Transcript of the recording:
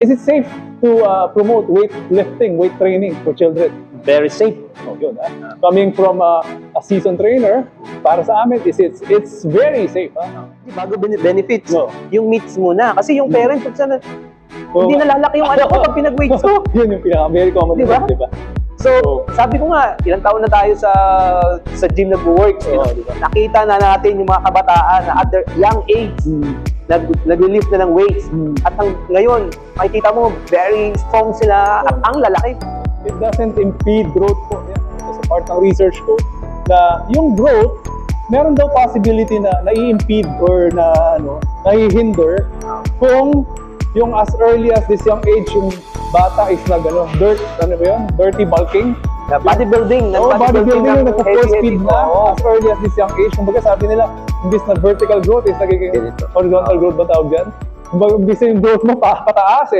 is it safe to promote weightlifting, weight training for children? Very safe. Oh, yun, coming from a seasoned trainer, para sa amin, it's very safe. Bago benefits, No. yung meats muna. Kasi yung parents, Oh, hindi nalalaki yung anak ko pag pinag-weights ko. Yun yung very common. Diba? Diba? So, sabi ko nga, ilang taon na tayo sa gym nag-work. Diba? Nakita na natin yung mga kabataan na at their young age, nag-lift na ng weights. At ngayon, makikita mo, very strong sila at ang lalaki. It doesn't impede growth po. Yan. Sa part ng research ko, na yung growth, meron daw possibility na nai-impede or nai-hinder kung yung as early as this young age, yung bata is dirty bulking. Bodybuilding. Bodybuilding yung nagpo-full speed na Oo. as early as this young age. Kumbaga sabi nila, imbis na vertical growth is nagiging horizontal growth ba tawag yan? Kumbaga imbis na yung growth mo pataas